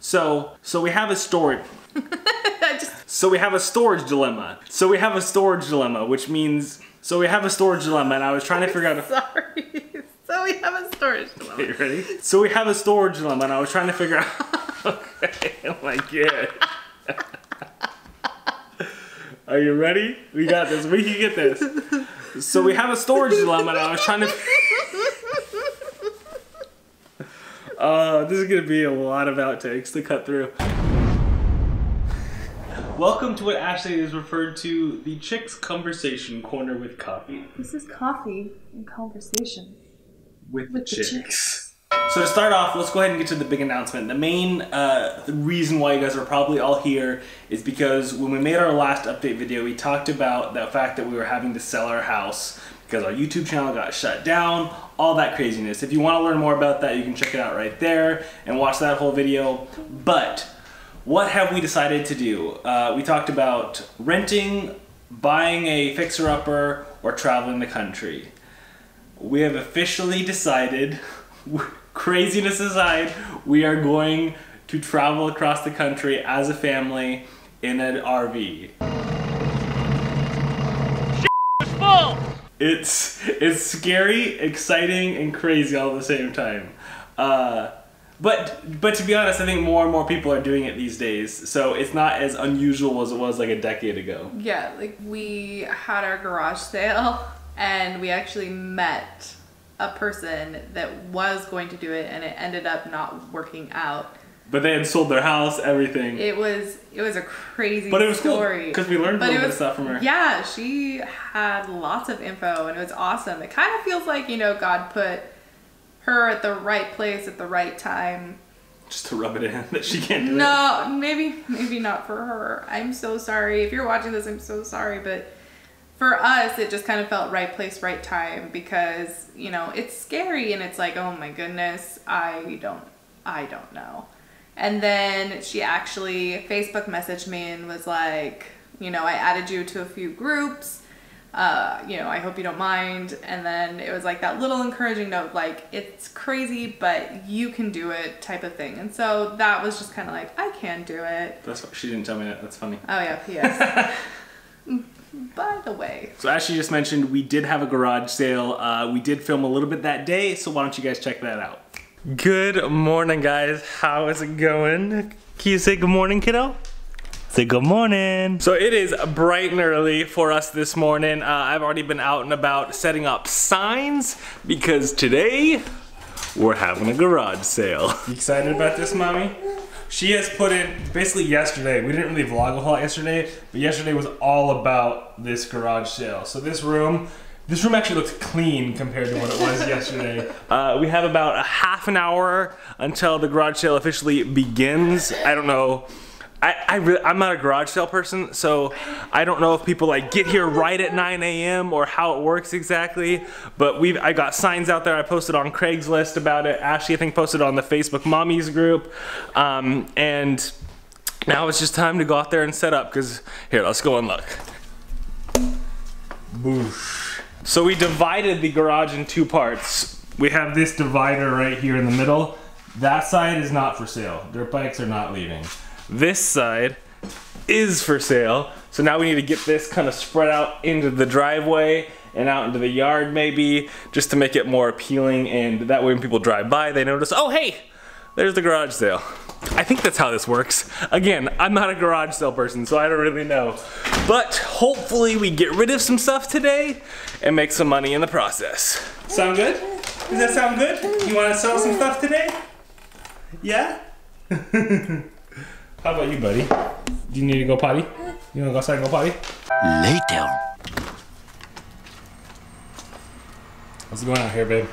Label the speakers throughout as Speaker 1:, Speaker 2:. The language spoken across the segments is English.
Speaker 1: So we have a storage. So we have a storage dilemma. Which means we have a storage dilemma, and I was trying to figure out.
Speaker 2: Sorry. So we have a storage dilemma.
Speaker 1: Okay, you ready? So we have a storage dilemma, and I was trying to figure out. Okay, oh my god. Are you ready? We got this. We can get this. So we have a storage dilemma, and I was trying to. This is gonna be a lot of outtakes to cut through. Welcome to what Ashley has referred to the Chicks Conversation Corner with Coffee.
Speaker 2: This is coffee and conversation.
Speaker 1: With the chicks. So to start off, let's go ahead and get to the big announcement. The main reason why you guys are probably all here is because when we made our last update video, we talked about the fact that we were having to sell our house because our YouTube channel got shut down, all that craziness. If you want to learn more about that, you can check it out right there and watch that whole video. But what have we decided to do? We talked about renting, buying a fixer-upper, or traveling the country. We have officially decided, craziness aside, we are going to travel across the country as a family in an RV. Shit is full! It's scary, exciting, and crazy all at the same time. But to be honest, I think more and more people are doing it these days, so it's not as unusual as it was like a decade ago.
Speaker 2: Yeah, like we had our garage sale and we actually met a person that was going to do it and it ended up not working out. But
Speaker 1: they had sold their house, everything.
Speaker 2: It was a crazy story.
Speaker 1: But it was cool because we learned a little bit of stuff from her.
Speaker 2: Yeah, she had lots of info and it was awesome. It kind of feels like, you know, God put her at the right place at the right time.
Speaker 1: Just to rub it in that she can't do it.
Speaker 2: No, maybe not for her. I'm so sorry. If you're watching this, I'm so sorry. But for us, it just kind of felt right place, right time because, you know, it's scary and it's like, oh my goodness, I don't know. And then she actually Facebook messaged me and was like, you know, I added you to a few groups. You know, I hope you don't mind. And then it was like that little encouraging note, like, it's crazy, but you can do it type of thing. And so that was just kind of like, I can do it.
Speaker 1: That's what she didn't tell me that. That's funny.
Speaker 2: Oh yeah, P.S. By the way.
Speaker 1: So as she just mentioned, we did have a garage sale. We did film a little bit that day, so why don't you guys check that out. Good morning, guys. How is it going? Can you say good morning, kiddo? Say good morning. So it is bright and early for us this morning. I've already been out and about setting up signs because today we're having a garage sale. You excited about this, Mommy? She has put in, basically yesterday, we didn't really vlog a whole lot yesterday, but yesterday was all about this garage sale. So this room actually looks clean compared to what it was yesterday. We have about a half an hour until the garage sale officially begins. I don't know. I'm not a garage sale person, so I don't know if people like get here right at 9 a.m. or how it works exactly, but I got signs out there. I posted on Craigslist about it. Ashley, I think, posted on the Facebook Mommies group, and now it's just time to go out there and set up, because here, let's go and look. Boosh. So we divided the garage in two parts. We have this divider right here in the middle. That side is not for sale. Dirt bikes are not leaving. This side is for sale. So now we need to get this kind of spread out into the driveway and out into the yard maybe, just to make it more appealing, and that way when people drive by they notice, oh hey, there's the garage sale. I think that's how this works. Again, I'm not a garage sale person, so I don't really know. But hopefully we get rid of some stuff today and make some money in the process. Sound good? Does that sound good? You want to sell some stuff today? Yeah? How about you, buddy? Do you need to go potty? You wanna go outside and go potty?
Speaker 3: Later.
Speaker 1: What's going on here, babe?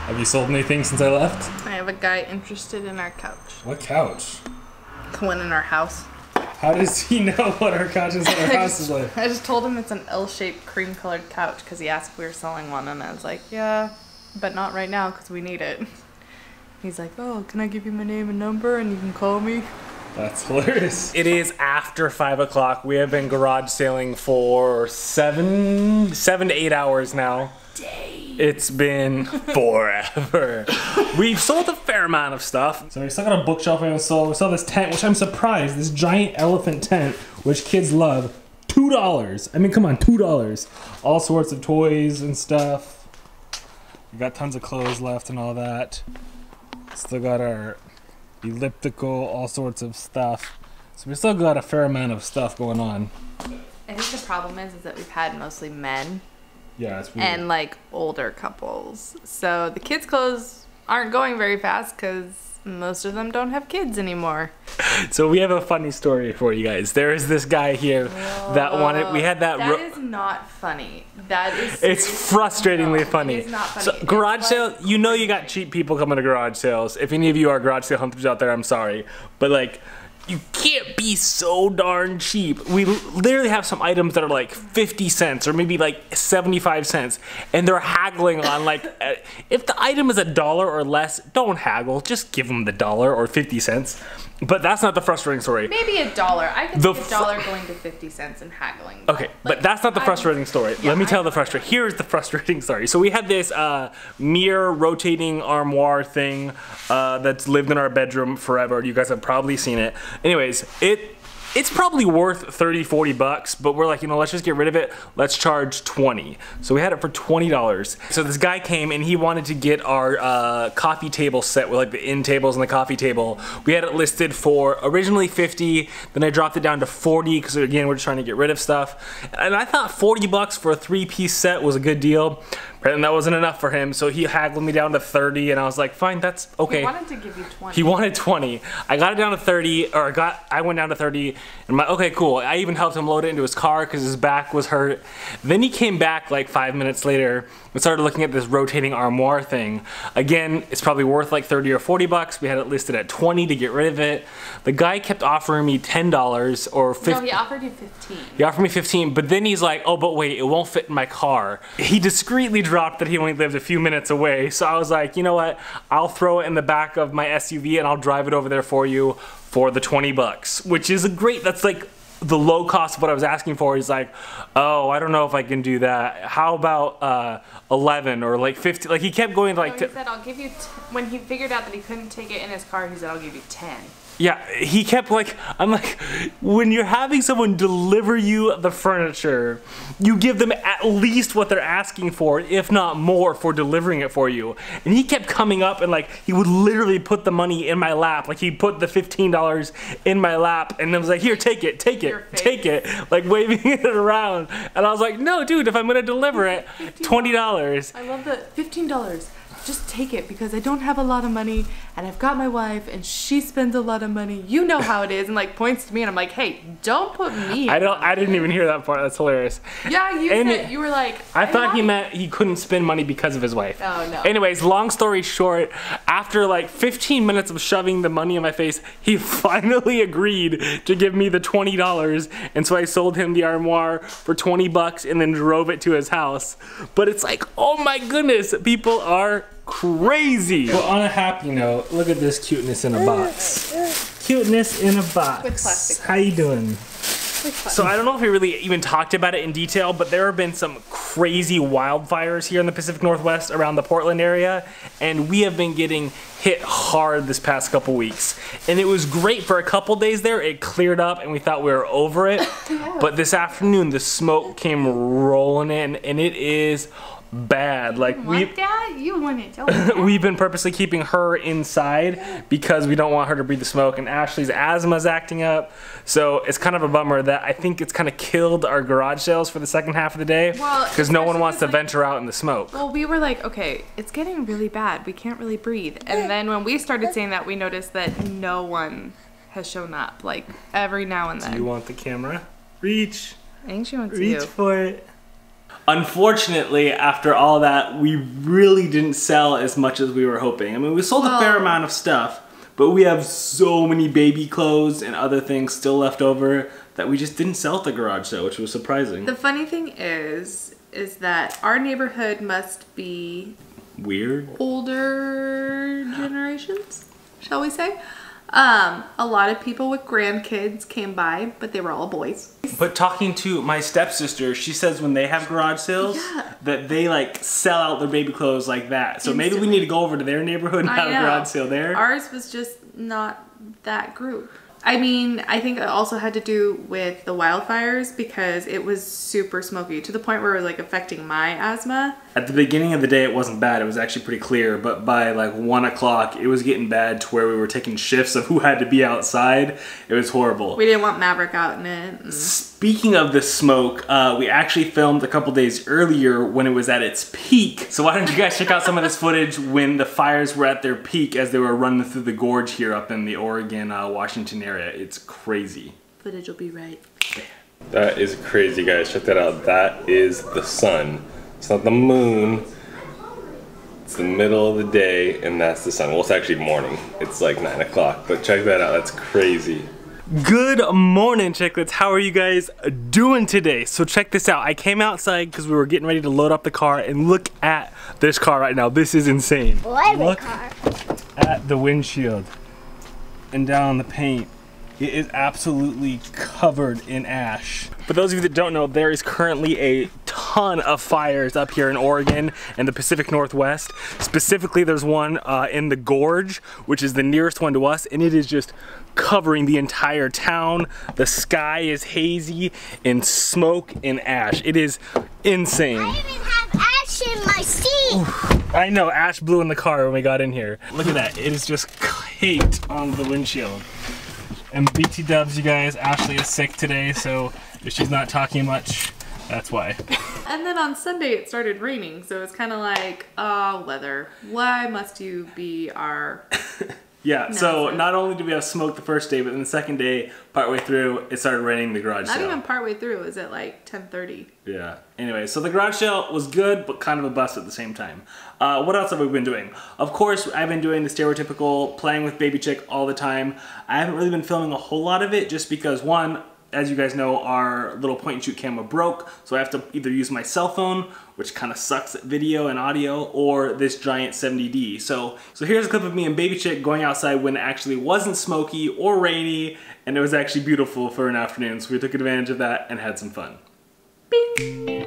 Speaker 1: Have you sold anything since I left?
Speaker 2: I have a guy interested in our couch.
Speaker 1: What couch?
Speaker 2: The one in our house.
Speaker 1: How does he know what our couch is in our house is like?
Speaker 2: I just told him it's an L-shaped cream-colored couch because he asked if we were selling one, and I was like, yeah, but not right now because we need it. He's like, oh, can I give you my name and number and you can call me?
Speaker 1: That's hilarious. It is after 5 o'clock. We have been garage sailing for 7 to 8 hours now.
Speaker 2: Dang.
Speaker 1: It's been forever. We've sold a fair amount of stuff. So we still got a bookshelf we haven't sold. We saw this tent, which I'm surprised, this giant elephant tent, which kids love. $2. I mean, come on, $2. All sorts of toys and stuff. We got tons of clothes left and all that. Still got our elliptical, all sorts of stuff. So we still got a fair amount of stuff going on.
Speaker 2: I think the problem is that we've had mostly men.
Speaker 1: Yeah, it's weird.
Speaker 2: And like older couples. So the kids' clothes aren't going very fast because most of them don't have kids anymore.
Speaker 1: So we have a funny story for you guys. There is this guy here that wanted, we had that.
Speaker 2: That is not funny. That is.
Speaker 1: It's frustratingly funny.
Speaker 2: It's not funny.
Speaker 1: So garage sale, you know you got cheap people coming to garage sales. If any of you are garage sale hunters out there, I'm sorry. But like, you can't be so darn cheap. We literally have some items that are like 50 cents or maybe like 75 cents. And they're haggling on like, if the item is $1 or less, don't haggle. Just give them the $1 or 50 cents. But that's not the frustrating story.
Speaker 2: Maybe $1. I can see $1 going to 50 cents and haggling.
Speaker 1: Okay, but that's not the frustrating story.
Speaker 2: Yeah,
Speaker 1: Let me tell the frustrating. Here's the frustrating story. So we had this mirror rotating armoire thing that's lived in our bedroom forever. You guys have probably seen it. Anyways, it's probably worth 30, 40 bucks, but we're like, you know, let's just get rid of it. Let's charge 20. So we had it for $20. So this guy came and he wanted to get our coffee table set with like the end tables and the coffee table. We had it listed for originally 50, then I dropped it down to 40 because again, we're just trying to get rid of stuff. And I thought 40 bucks for a 3-piece set was a good deal. And that wasn't enough for him, so he haggled me down to 30, and I was like, fine, that's okay.
Speaker 2: He wanted to give you 20.
Speaker 1: He wanted 20. I got it down to 30, or I went down to 30, and I'm like, okay, cool. I even helped him load it into his car because his back was hurt. Then he came back like 5 minutes later and started looking at this rotating armoire thing. Again, it's probably worth like 30 or 40 bucks. We had it listed at 20 to get rid of it. The guy kept offering me $10 or 50.
Speaker 2: No, he offered you 15.
Speaker 1: He offered me 15, but then he's like, oh, but wait, it won't fit in my car. He discreetly dropped that he only lived a few minutes away. So I was like, you know what? I'll throw it in the back of my SUV and I'll drive it over there for you for the 20 bucks, which is a great, that's like the low cost of what I was asking for. He's like, oh, I don't know if I can do that. How about 11 or like 50? Like he kept going to like.
Speaker 2: No, he said, I'll give you, when he figured out that he couldn't take it in his car, he said, I'll give you 10.
Speaker 1: Yeah, he kept like, I'm like, when you're having someone deliver you the furniture, you give them at least what they're asking for, if not more, for delivering it for you. And he kept coming up and like, he would literally put the money in my lap. Like he put the $15 in my lap and then was like, here, take it, take it, take it. Like waving it around. And I was like, no, dude, if I'm gonna deliver it, $20.
Speaker 2: I love the $15. Just take it because I don't have a lot of money and I've got my wife and she spends a lot of money. You know how it is, and like points to me and I'm like, hey, don't put me.
Speaker 1: I didn't even hear that part. That's hilarious.
Speaker 2: Yeah, you were like.
Speaker 1: I thought he meant he couldn't spend money because of his wife.
Speaker 2: Oh no.
Speaker 1: Anyways, long story short, after like 15 minutes of shoving the money in my face, he finally agreed to give me the $20, and so I sold him the armoire for 20 bucks and then drove it to his house. But it's like, oh my goodness, people are crazy. Well, on a happy note, look at this cuteness in a box. Cuteness in a box.
Speaker 2: With plastic.
Speaker 1: How you doing? So I don't know if we really even talked about it in detail, but there have been some crazy wildfires here in the Pacific Northwest around the Portland area, and we have been getting hit hard this past couple weeks. And it was great for a couple days there. It cleared up and we thought we were over it. Yeah. But this afternoon the smoke came rolling in and it is bad. Like we've been purposely keeping her inside because we don't want her to breathe the smoke, and Ashley's asthma's acting up, so it's kind of a bummer that I think it's kind of killed our garage sales for the second half of the day because no one wants to venture out in the smoke.
Speaker 2: Well, we were like, okay, it's getting really bad, we can't really breathe, and then when we started saying that, we noticed that no one has shown up, like every now and then.
Speaker 1: Do you want the camera? Reach.
Speaker 2: I think she wants
Speaker 1: you. Reach for it. Unfortunately, after all that, we really didn't sell as much as we were hoping. I mean, we sold a fair amount of stuff, but we have so many baby clothes and other things still left over that we just didn't sell at the garage sale, which was surprising.
Speaker 2: The funny thing is that our neighborhood must be
Speaker 1: weird.
Speaker 2: Older generations, shall we say? A lot of people with grandkids came by, but they were all boys.
Speaker 1: But talking to my stepsister, she says when they have garage sales, that they like sell out their baby clothes like that. So maybe we need to go over to their neighborhood and have a garage sale there.
Speaker 2: Ours was just not that group. I mean, I think it also had to do with the wildfires because it was super smoky to the point where it was like affecting my asthma.
Speaker 1: At the beginning of the day, it wasn't bad. It was actually pretty clear. But by like 1 o'clock, it was getting bad to where we were taking shifts of who had to be outside. It was horrible.
Speaker 2: We didn't want Maverick out in it.
Speaker 1: Speaking of the smoke, we actually filmed a couple days earlier when it was at its peak. So why don't you guys check out some of this footage when the fires were at their peak as they were running through the gorge here up in the Oregon, Washington area. It's crazy.
Speaker 2: Footage will be right.
Speaker 3: That is crazy, guys. Check that out. That is the sun. It's not the moon. It's the middle of the day, and that's the sun. Well, it's actually morning. It's like 9 o'clock, but check that out. That's crazy.
Speaker 1: Good morning, Chicklets. How are you guys doing today? So check this out. I came outside because we were getting ready to load up the car, and look at this car right now. This is insane. Look at the windshield and down the paint. It is absolutely covered in ash. For those of you that don't know, there is currently a ton of fires up here in Oregon and the Pacific Northwest. Specifically, there's one in the Gorge, which is the nearest one to us, and it is just covering the entire town. The sky is hazy in smoke and ash. It is insane.
Speaker 4: I even have ash in my seat.
Speaker 1: Oof. I know, ash blew in the car when we got in here. Look at that, it is just caked on the windshield. And BT dubs, you guys, Ashley is sick today, so if she's not talking much, that's why.
Speaker 2: And then on Sunday it started raining, so it's kind of like, oh, weather. Why must you be our...
Speaker 1: Yeah, so not only did we have smoke the first day, but then the second day, partway through, it started raining the garage sale.
Speaker 2: Not even partway through, it was at like 10:30.
Speaker 1: Yeah. Anyway, so the garage sale was good, but kind of a bust at the same time. What else have we been doing? Of course, I've been doing the stereotypical playing with Baby Chick all the time. I haven't really been filming a whole lot of it just because, one, as you guys know, our little point and shoot camera broke, so I have to either use my cell phone, which kind of sucks at video and audio, or this giant 70D. So here's a clip of me and Baby Chick going outside when it actually wasn't smoky or rainy, and it was actually beautiful for an afternoon, so we took advantage of that and had some fun. Bing.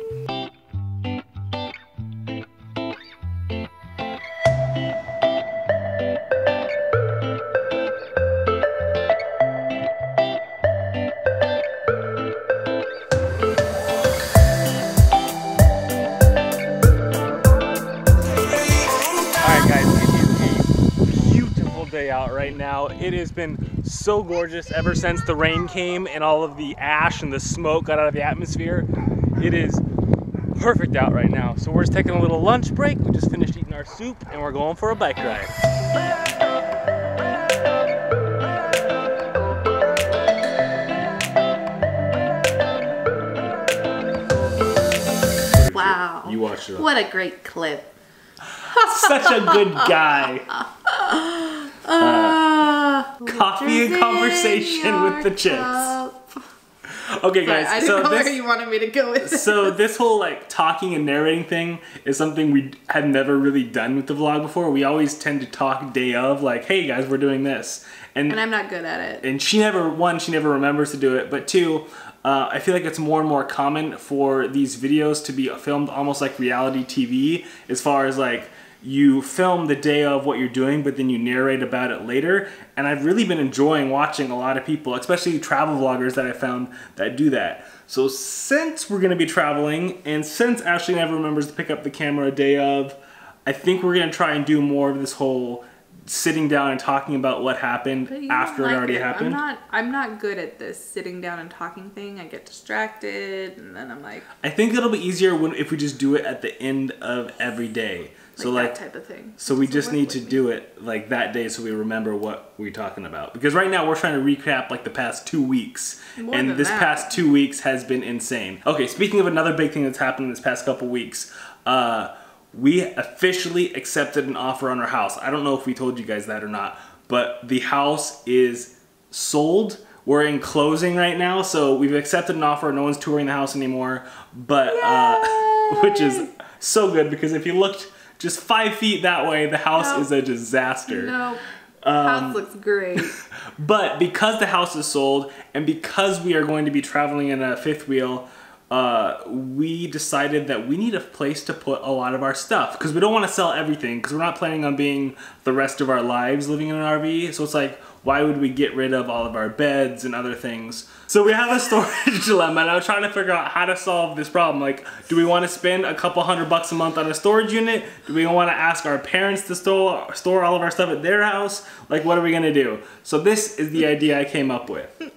Speaker 1: Out right now. It has been so gorgeous ever since the rain came and all of the ash and the smoke got out of the atmosphere. It is perfect out right now. So we're just taking a little lunch break. We just finished eating our soup and we're going for a bike ride.
Speaker 2: Wow.
Speaker 1: You watched it.
Speaker 2: What a great clip.
Speaker 1: Such a good guy. Coffee and conversation with the chicks. Okay, guys.
Speaker 2: I didn't know where you wanted me to go with this.
Speaker 1: So this whole like talking and narrating thing is something we had never really done with the vlog before. We always tend to talk day of, like, hey guys, we're doing this. And
Speaker 2: I'm not good at it.
Speaker 1: And she never remembers to do it, but two, I feel like it's more and more common for these videos to be filmed almost like reality TV, as far as like, you film the day of what you're doing, but then you narrate about it later. And I've really been enjoying watching a lot of people, especially travel vloggers that I found that do that. So since we're gonna be traveling, and since Ashley never remembers to pick up the camera a day of, I think we're gonna try and do more of this whole sitting down and talking about what happened after it already happened.
Speaker 2: I'm not good at this sitting down and talking thing. I get distracted, and then I'm like...
Speaker 1: I think it'll be easier if we just do it at the end of every day. So
Speaker 2: that type of thing.
Speaker 1: So we just need to do it like that day so we remember what we're talking about. Because right now we're trying to recap like the past 2 weeks. And this past 2 weeks has been insane. Okay, speaking of another big thing that's happened in this past couple weeks, we officially accepted an offer on our house. I don't know if we told you guys that or not, but the house is sold. We're in closing right now, so we've accepted an offer. No one's touring the house anymore, but which is so good because if you looked just 5 feet that way, the house is a disaster.
Speaker 2: No. House looks great.
Speaker 1: But because the house is sold and because we are going to be traveling in a fifth wheel, we decided that we need a place to put a lot of our stuff because we don't want to sell everything because we're not planning on being the rest of our lives living in an RV. So it's like, why would we get rid of all of our beds and other things? So we have a storage dilemma, and I was trying to figure out how to solve this problem. Like, do we want to spend a couple $100 a month on a storage unit? Do we want to ask our parents to store all of our stuff at their house? Like, what are we gonna do? So this is the idea I came up with.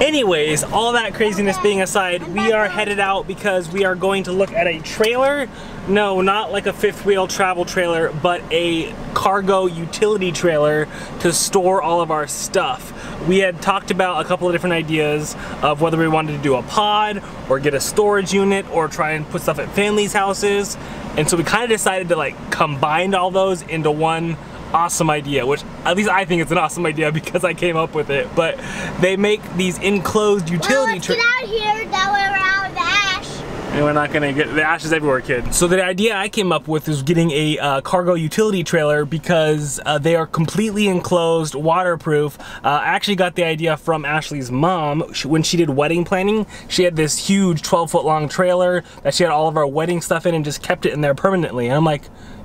Speaker 1: Anyways, all that craziness being aside, we are headed out because we are going to look at a trailer. No, not like a fifth wheel travel trailer, but a cargo utility trailer to store all of our stuff. We had talked about a couple of different ideas of whether we wanted to do a pod or get a storage unit or try and put stuff at families' houses. And so we kind of decided to like combine all those into one awesome idea, which at least I think it's an awesome idea because I came up with it. But they make these enclosed utility trailers.
Speaker 4: Get out here, that way we're out of the ash.
Speaker 1: And we're not gonna get, the ash is everywhere, kid. So the idea I came up with is getting a cargo utility trailer because they are completely enclosed, waterproof. I actually got the idea from Ashley's mom. When she did wedding planning, she had this huge 12-foot long trailer that she had all of our wedding stuff in and just kept it in there permanently. And I'm like,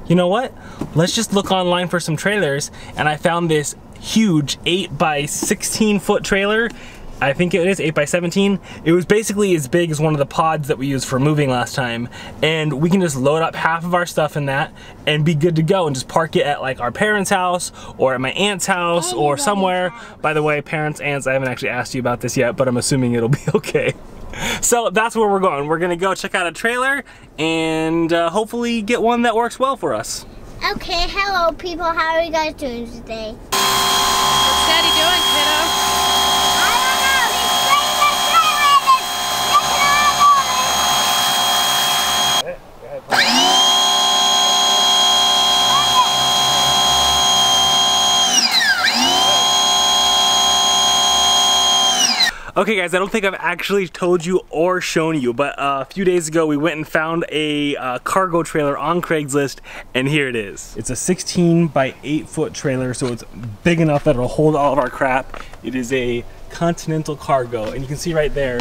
Speaker 1: you know what? Let's just look online for some trailers. And I found this huge 8 by 16 foot trailer. I think it is 8 by 17. It was basically as big as one of the pods that we used for moving last time. And we can just load up half of our stuff in that and be good to go and just park it at like our parents' house or at my aunt's house or somewhere. By the way, parents, aunts, I haven't actually asked you about this yet, but I'm assuming it'll be okay. So that's where we're going. We're gonna go check out a trailer and hopefully get one that works well for us.
Speaker 4: Okay, hello people. How are you guys doing today?
Speaker 2: What's Daddy doing, kiddo?
Speaker 4: I don't know. He's playing the trailer.
Speaker 1: Okay guys, I don't think I've actually told you or shown you, but a few days ago we went and found a cargo trailer on Craigslist, and here it is. It's a 16 by 8 foot trailer, so it's big enough that it'll hold all of our crap. It is a Continental Cargo, and you can see right there,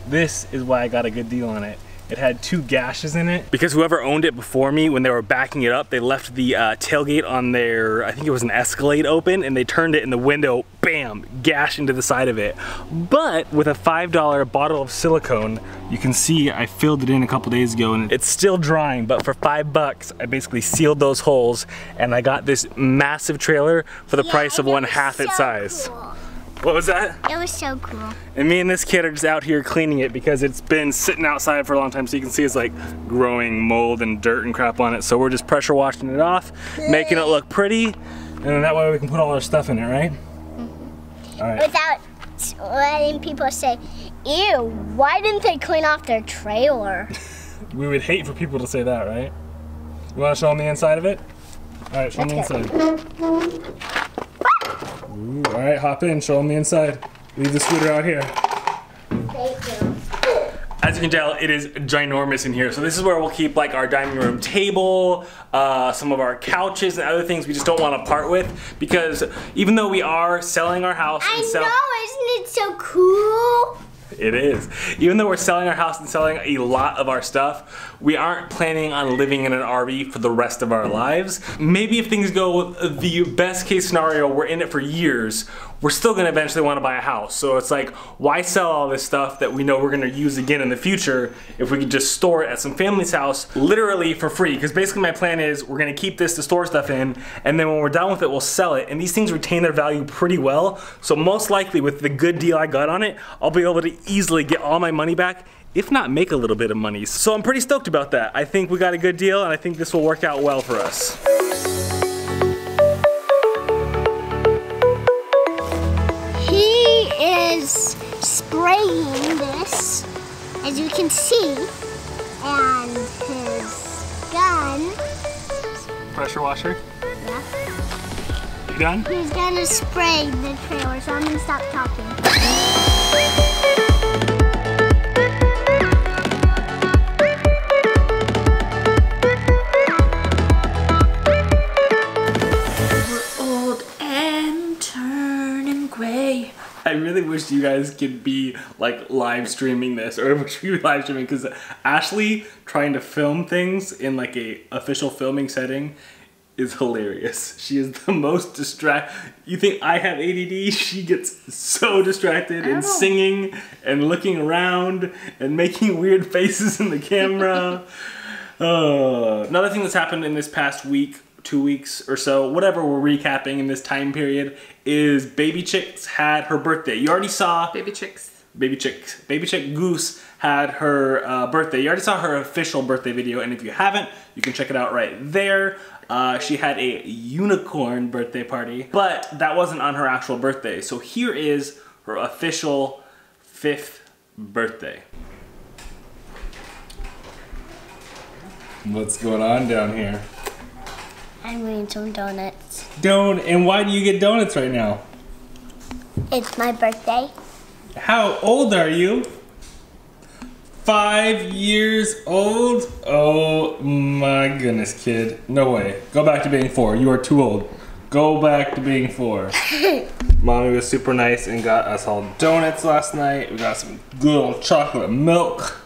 Speaker 1: this is why I got a good deal on it. It had 2 gashes in it because whoever owned it before me, when they were backing it up, they left the tailgate on their, I think it was an Escalade open, and they turned it in the window, bam, gash into the side of it. But with a $5 bottle of silicone, you can see I filled it in a couple days ago and it's still drying, but for $5, I basically sealed those holes and I got this massive trailer for the price of one half its size.
Speaker 4: Cool.
Speaker 1: What was that?
Speaker 4: It was so cool.
Speaker 1: And me and this kid are just out here cleaning it because it's been sitting outside for a long time, so you can see it's like growing mold and dirt and crap on it. So we're just pressure washing it off, making it look pretty, and then that way we can put all our stuff in it, right? Mm-hmm. All right.
Speaker 4: Without letting people say, ew, why didn't they clean off their trailer?
Speaker 1: We would hate for people to say that, right? You want to show them the inside of it? All right, show them the inside. Ooh, all right, hop in, show them the inside. Leave the scooter out here.
Speaker 4: Thank you.
Speaker 1: As you can tell, it is ginormous in here. So this is where we'll keep like our dining room table, some of our couches and other things we just don't want to part with, because even though we are selling our house and
Speaker 4: I know, isn't it so cool?
Speaker 1: It is. Even though we're selling our house and selling a lot of our stuff, we aren't planning on living in an RV for the rest of our lives. Maybe if things go the best case scenario, we're in it for years, we're still gonna eventually wanna buy a house. So it's like, why sell all this stuff that we know we're gonna use again in the future if we could just store it at some family's house literally for free? Because basically my plan is we're gonna keep this to store stuff in, and then when we're done with it, we'll sell it. And these things retain their value pretty well. So most likely with the good deal I got on it, I'll be able to easily get all my money back, if not make a little bit of money. So I'm pretty stoked about that. I think we got a good deal, and I think this will work out well for us.
Speaker 4: He is spraying this, as you can see, and his gun.
Speaker 1: Pressure washer.
Speaker 4: Yeah.
Speaker 1: You done?
Speaker 4: He's gonna spray the trailer, so I'm gonna stop talking.
Speaker 1: I really wish you guys could be like live streaming this, or wish we were live streaming, because Ashley trying to film things in like a official filming setting is hilarious. She is the most You think I have ADD? She gets so distracted and singing and looking around and making weird faces in the camera. Another thing that's happened in this past week, 2 weeks or so, whatever we're recapping in this time period, is Baby Chicks had her birthday. You already saw
Speaker 2: Baby Chicks.
Speaker 1: Baby Chick Goose had her birthday. You already saw her official birthday video, and if you haven't, you can check it out right there. She had a unicorn birthday party, but that wasn't on her actual birthday. So here is her official 5th birthday. What's going on down here?
Speaker 4: I'm eating some donuts.
Speaker 1: And why do you get donuts right now?
Speaker 4: It's my birthday.
Speaker 1: How old are you? 5 years old? Oh my goodness, kid. No way. Go back to being 4. You are too old. Go back to being 4. Mommy was super nice and got us all donuts last night. We got some good old chocolate milk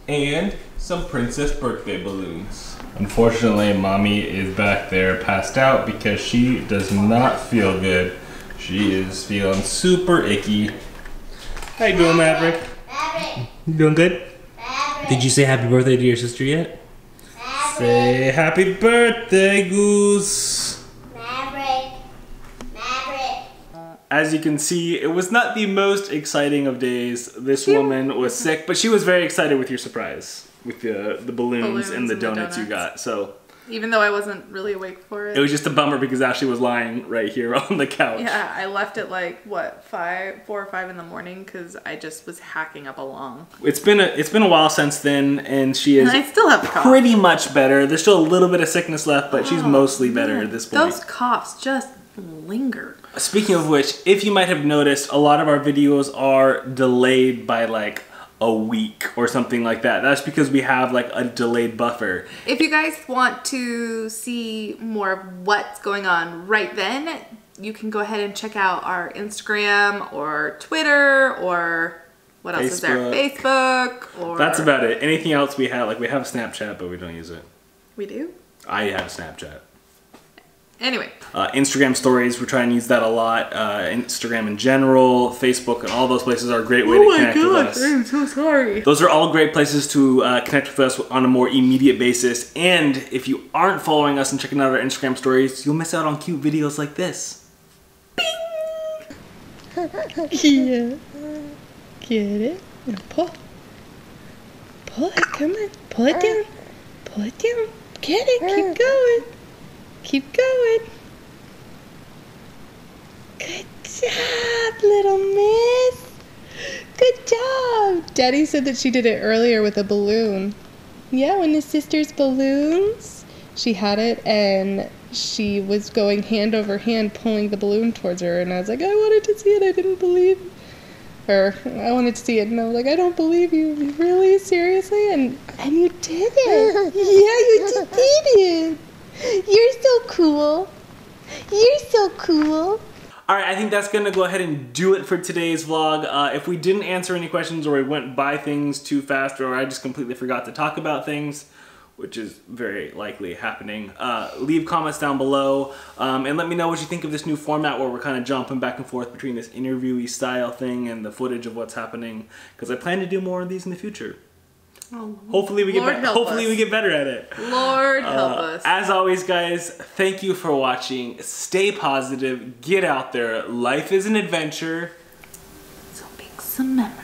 Speaker 1: and some princess birthday balloons. Unfortunately, Mommy is back there passed out because she does not feel good. She is feeling super icky. How you doing, Maverick?
Speaker 4: Maverick.
Speaker 1: You doing good?
Speaker 4: Maverick.
Speaker 1: Did you say happy birthday to your sister yet?
Speaker 4: Maverick.
Speaker 1: Say happy birthday, Goose.
Speaker 4: Maverick. Maverick.
Speaker 1: As you can see, it was not the most exciting of days. This woman was sick, but she was very excited with your surprise. With the balloons and the donuts you got. So
Speaker 2: even though I wasn't really awake for it.
Speaker 1: It was just a bummer because Ashley was lying right here on the couch.
Speaker 2: Yeah, I left at like, what, 4 or 5 in the morning because I just was hacking up a lung.
Speaker 1: It's been a while since then, and she is
Speaker 2: And I still have the cough.
Speaker 1: pretty much better. There's still a little bit of sickness left, but she's mostly better at this point.
Speaker 2: Those coughs just linger.
Speaker 1: Speaking of which, if you might have noticed, a lot of our videos are delayed by like a week or something like that. That's because we have like a delayed buffer.
Speaker 2: If you guys want to see more of what's going on right then, you can go ahead and check out our Instagram or Twitter or what else is there? Facebook or...
Speaker 1: That's about it. Anything else we have, like we have a Snapchat, but we don't use it.
Speaker 2: We do?
Speaker 1: I have Snapchat.
Speaker 2: Anyway.
Speaker 1: Instagram stories, we're trying to use that a lot. Instagram in general, Facebook, and all those places are a great way to connect with us.
Speaker 2: I'm so sorry.
Speaker 1: Those are all great places to connect with us on a more immediate basis. And if you aren't following us and checking out our Instagram stories, you'll miss out on cute videos like this.
Speaker 2: Bing! Yeah. Get it? Now pull. Pull it, come on. Pull it down. Pull it down. Get it, keep going. Keep going. Good job, little miss. Good job. Daddy said that she did it earlier with a balloon. Yeah, when his sister's balloons. She had it and she was going hand over hand pulling the balloon towards her. And I was like, I wanted to see it. I didn't believe. Or I wanted to see it. And I was like, I don't believe you. Really? Seriously? And you did it. Yeah, you did it. You're so cool. You're so cool.
Speaker 1: Alright, I think that's going to go ahead and do it for today's vlog. If we didn't answer any questions or we went by things too fast or I just completely forgot to talk about things, which is very likely happening, leave comments down below and let me know what you think of this new format where we're kind of jumping back and forth between this interviewee style thing and the footage of what's happening, because I plan to do more of these in the future.
Speaker 2: Oh,
Speaker 1: hopefully we get better at it.
Speaker 2: Lord help us.
Speaker 1: As always, guys, thank you for watching. Stay positive. Get out there. Life is an adventure.
Speaker 2: So make some memories.